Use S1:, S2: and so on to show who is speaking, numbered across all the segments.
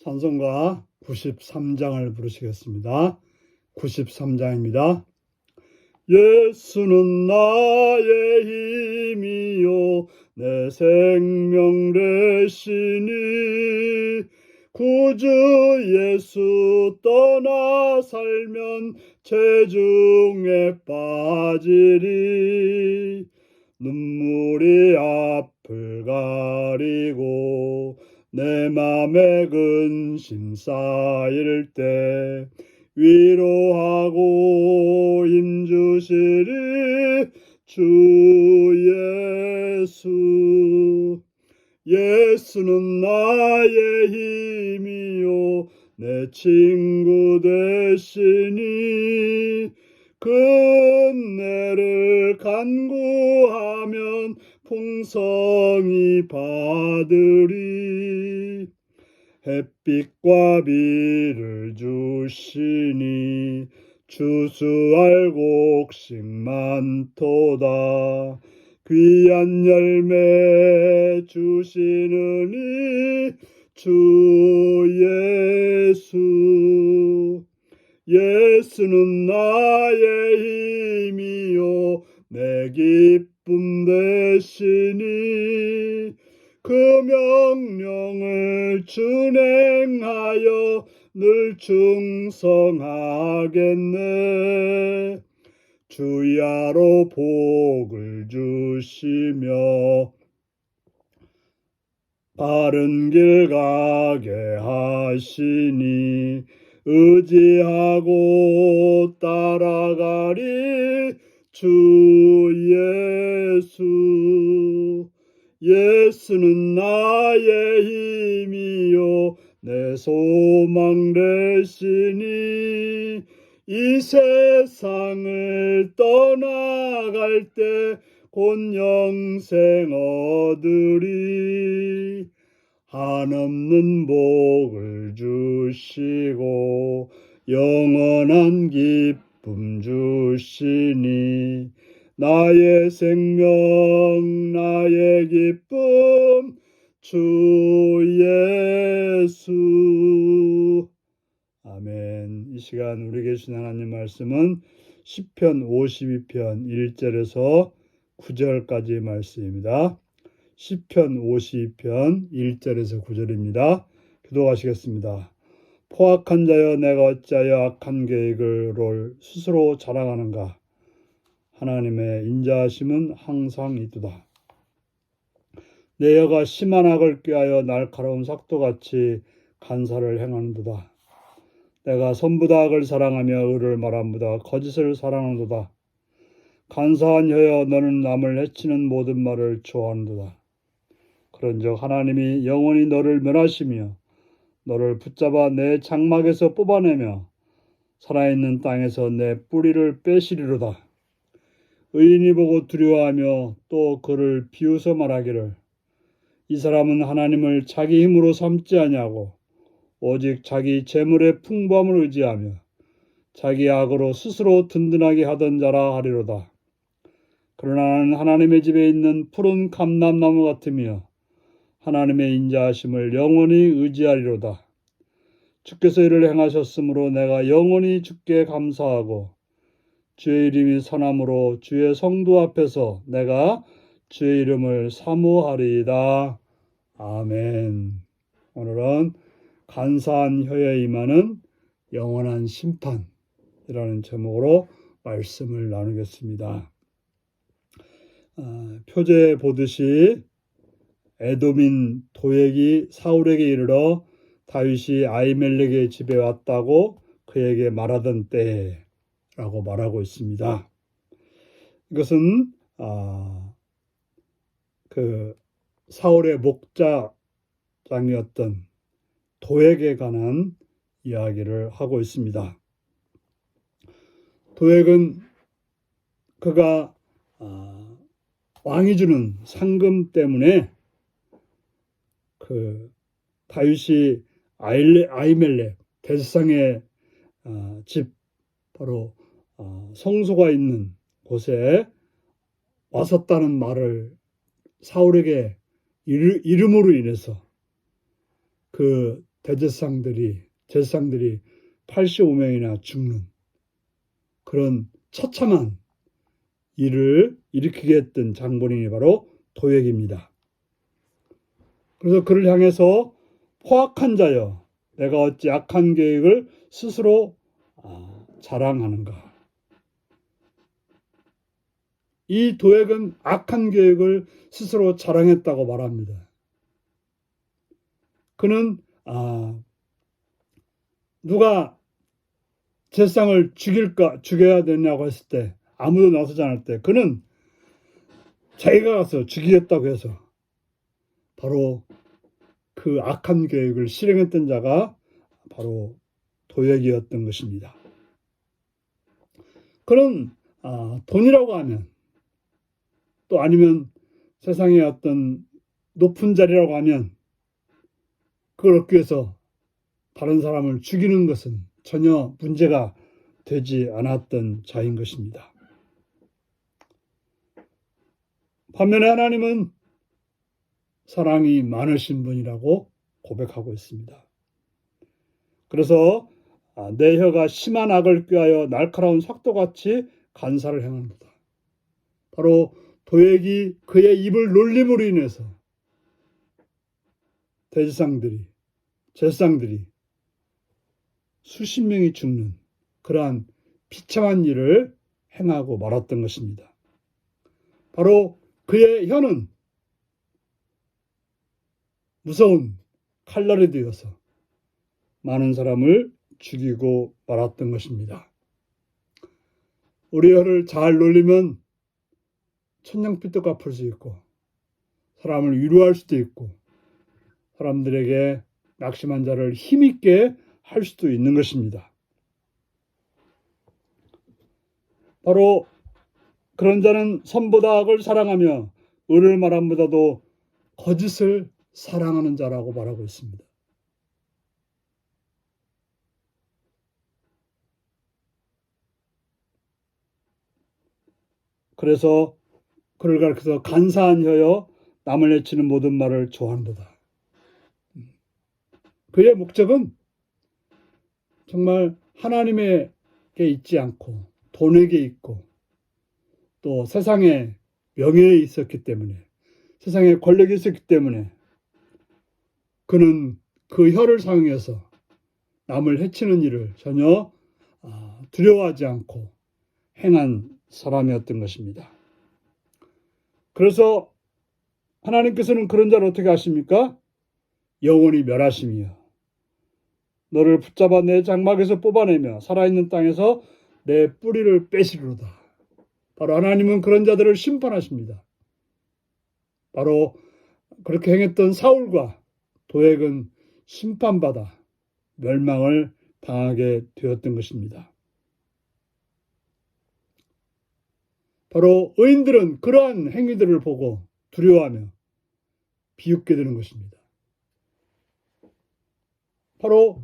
S1: 찬송가 93장을 부르시겠습니다. 93장입니다. 예수는 나의 힘이요 내 생명 되시니 구주 예수 떠나 살면 죄중에 빠지리. 눈물이 앞을 가리고 내 맘에 근심 쌓일 때 위로하고 힘주시리 주 예수. 예수는 나의 힘이요 내 친구 되시니 그 은혜를 간구하면 풍성히 받으리. 햇빛과 비를 주시니 추수할 곡식 많도다. 귀한 열매 주시느니 주 예수. 예수는 나의 힘이요 내 기쁨 되시니 그 명령을 준행하여 늘 충성하겠네. 주야로 복을 주시며 바른 길 가게 하시니 의지하고 따라가리 주 예수. 예수는 나의 힘이요 내 소망 되시니 이 세상을 떠나갈 때 곧 영생 얻으리. 한없는 복을 주시고 영원한 기쁨 주시니 나의 생명 나의 기쁨 주 예수. 아멘. 이 시간 우리에게 주신 하나님 말씀은 시편 52편 1절에서 9절까지 말씀입니다. 시편 52편 1절에서 9절입니다. 기도하시겠습니다. 포악한 자여 내가 어찌하여 악한 계획을 스스로 자랑하는가. 하나님의 인자하심은 항상 있도다. 내 여가 심한 악을 꾀하여 날카로운 삭도같이 간사를 행하는도다. 내가 선보다 악을 사랑하며 의를 말함보다 거짓을 사랑하는도다. 간사한 혀여 너는 남을 해치는 모든 말을 좋아하는도다. 그런즉 하나님이 영원히 너를 멸하시며 너를 붙잡아 내 장막에서 뽑아내며 살아있는 땅에서 내 뿌리를 빼시리로다. 의인이 보고 두려워하며 또 그를 비웃어 말하기를 이 사람은 하나님을 자기 힘으로 삼지 아니하고 오직 자기 재물의 풍부함을 의지하며 자기 악으로 스스로 든든하게 하던 자라 하리로다. 그러나 나는 하나님의 집에 있는 푸른 감람나무 같으며 하나님의 인자하심을 영원히 의지하리로다. 주께서 이를 행하셨으므로 내가 영원히 주께 감사하고 주의 이름이 선함으로 주의 성도 앞에서 내가 주의 이름을 사모하리이다. 아멘. 오늘은 간사한 혀에 임하는 영원한 심판이라는 제목으로 말씀을 나누겠습니다. 표제에 보듯이 에돔인 도액이 사울에게 이르러 다윗이 아히멜렉의 집에 왔다고 그에게 말하던 때라고 말하고 있습니다. 이것은 그 사울의 목자장이었던 도액에 관한 이야기를 하고 있습니다. 도액은 그가 왕이 주는 상금 때문에 그 다윗이 아히멜렉 데스상의 집 바로 성소가 있는 곳에 왔었다는 말을 사울에게 이름으로 인해서 그 제사장들이 85명이나 죽는 그런 처참한 일을 일으키게 했던 장본인이 바로 도액입니다. 그래서 그를 향해서 포악한 자여, 내가 어찌 악한 계획을 스스로 자랑하는가. 이 도액은 악한 계획을 스스로 자랑했다고 말합니다. 그는 누가 제사장을 죽여야 되냐고 했을 때, 아무도 나서지 않을 때 그는 자기가 가서 죽이겠다고 해서 바로 그 악한 계획을 실행했던 자가 바로 도액이었던 것입니다. 그런 돈이라고 하면, 또 아니면 세상의 어떤 높은 자리라고 하면 그걸 얻기 위해서 다른 사람을 죽이는 것은 전혀 문제가 되지 않았던 자인 것입니다. 반면에 하나님은 사랑이 많으신 분이라고 고백하고 있습니다. 그래서 내 혀가 심한 악을 꾀하여 날카로운 삭도같이 간사를 행하는도다. 바로 도액이 그의 입을 놀림으로 인해서 제사장들이 수십 명이 죽는 그러한 비참한 일을 행하고 말았던 것입니다. 바로 그의 혀는 무서운 칼날이 되어서 많은 사람을 죽이고 말았던 것입니다. 우리 혀를 잘 놀리면 천냥빚도 갚을 수 있고, 사람을 위로할 수도 있고, 사람들에게 낙심한 자를 힘있게 할 수도 있는 것입니다. 바로 그런 자는 선보다 악을 사랑하며 의를 말함보다도 거짓을 사랑하는 자라고 말하고 있습니다. 그래서 그를 가리켜서 간사한 혀여 남을 해치는 모든 말을 좋아한도다. 그의 목적은 정말 하나님에게 있지 않고 돈에게 있고 또 세상의 명예에 있었기 때문에, 세상의 권력이 있었기 때문에 그는 그 혀를 사용해서 남을 해치는 일을 전혀 두려워하지 않고 행한 사람이었던 것입니다. 그래서 하나님께서는 그런 자를 어떻게 하십니까? 영원히 멸하심이요, 너를 붙잡아 내 장막에서 뽑아내며 살아있는 땅에서 내 뿌리를 빼시리로다. 바로 하나님은 그런 자들을 심판하십니다. 바로 그렇게 행했던 사울과 도액은 심판받아 멸망을 당하게 되었던 것입니다. 바로 의인들은 그러한 행위들을 보고 두려워하며 비웃게 되는 것입니다. 바로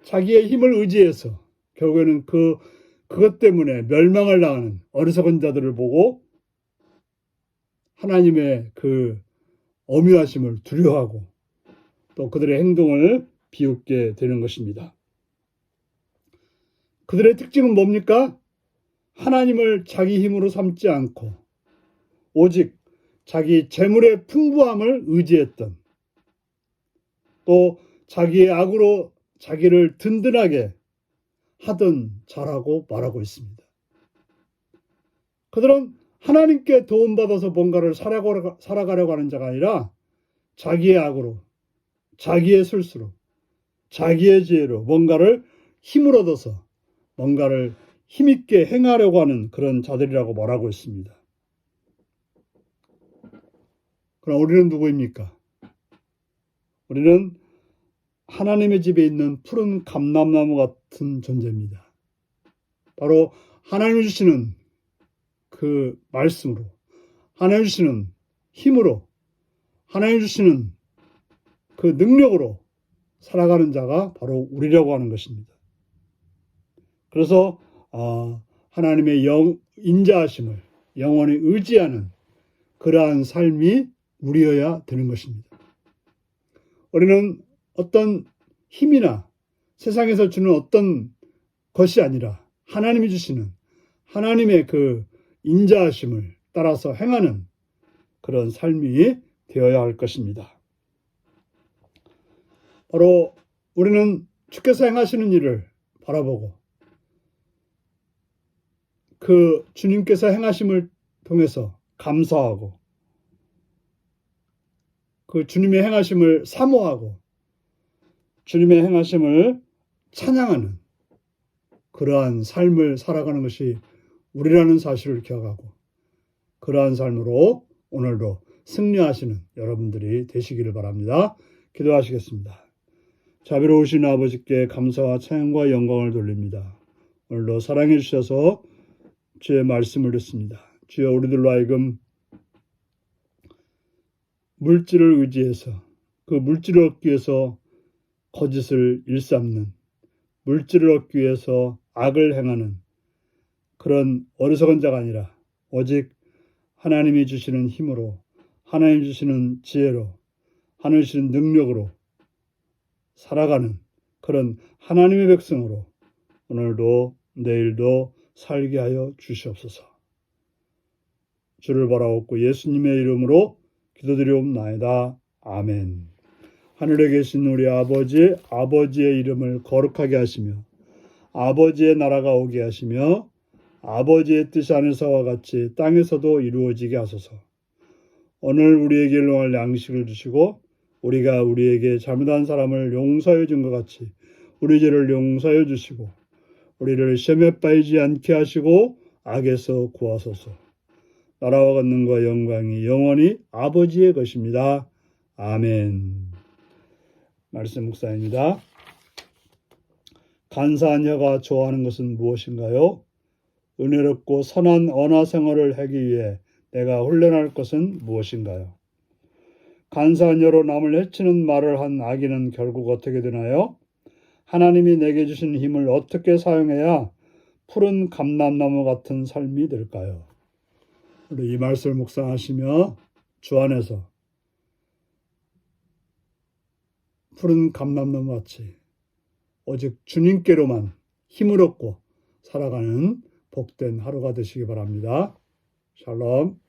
S1: 자기의 힘을 의지해서 결국에는 그것 때문에 멸망을 당하는 어리석은 자들을 보고 하나님의 그 엄유하심을 두려워하고 또 그들의 행동을 비웃게 되는 것입니다. 그들의 특징은 뭡니까? 하나님을 자기 힘으로 삼지 않고 오직 자기 재물의 풍부함을 의지했던, 또 자기의 악으로 자기를 든든하게 하던 자라고 말하고 있습니다. 그들은 하나님께 도움받아서 뭔가를 살아가려고 하는 자가 아니라 자기의 악으로, 자기의 술수로, 자기의 지혜로 뭔가를 힘을 얻어서 뭔가를 힘있게 행하려고 하는 그런 자들이라고 말하고 있습니다. 그럼 우리는 누구입니까? 우리는 하나님의 집에 있는 푸른 감람나무 같은 존재입니다. 바로 하나님 주시는 그 말씀으로, 하나님 주시는 힘으로, 하나님 주시는 그 능력으로 살아가는 자가 바로 우리라고 하는 것입니다. 그래서 하나님의 인자하심을 영원히 의지하는 그러한 삶이 우리여야 되는 것입니다. 우리는 어떤 힘이나 세상에서 주는 어떤 것이 아니라 하나님이 주시는 하나님의 그 인자하심을 따라서 행하는 그런 삶이 되어야 할 것입니다. 바로 우리는 주께서 행하시는 일을 바라보고 그 주님께서 행하심을 통해서 감사하고 그 주님의 행하심을 사모하고 주님의 행하심을 찬양하는 그러한 삶을 살아가는 것이 우리라는 사실을 기억하고 그러한 삶으로 오늘도 승리하시는 여러분들이 되시기를 바랍니다. 기도하시겠습니다. 자비로우신 아버지께 감사와 찬양과 영광을 돌립니다. 오늘도 사랑해 주셔서 주의 말씀을 듣습니다. 주여 우리들로 하여금 물질을 의지해서 그 물질을 얻기 위해서 거짓을 일삼는 물질을 얻기 위해서 악을 행하는 그런 어리석은 자가 아니라 오직 하나님이 주시는 힘으로 하나님 주시는 지혜로 하나님 주시는 능력으로 살아가는 그런 하나님의 백성으로 오늘도 내일도 살게 하여 주시옵소서. 주를 바라옵고 예수님의 이름으로 기도드리옵나이다. 아멘. 하늘에 계신 우리 아버지, 아버지의 이름을 거룩하게 하시며 아버지의 나라가 오게 하시며 아버지의 뜻이 하늘에서와 같이 땅에서도 이루어지게 하소서. 오늘 우리에게 일용할 양식을 주시고 우리가 우리에게 잘못한 사람을 용서해 준 것 같이 우리 죄를 용서해 주시고 우리를 시험에 빠지지 않게 하시고 악에서 구하소서. 나라와 권능과 영광이 영원히 아버지의 것입니다. 아멘. 말씀 묵상입니다. 간사한 혀가 좋아하는 것은 무엇인가요? 은혜롭고 선한 언어 생활을 하기 위해 내가 훈련할 것은 무엇인가요? 간사한 혀로 남을 해치는 말을 한 악인은 결국 어떻게 되나요? 하나님이 내게 주신 힘을 어떻게 사용해야 푸른 감람나무 같은 삶이 될까요? 우리 이 말씀을 묵상하시며 주 안에서 푸른 감람나무 같이 오직 주님께로만 힘을 얻고 살아가는 복된 하루가 되시기 바랍니다. 샬롬.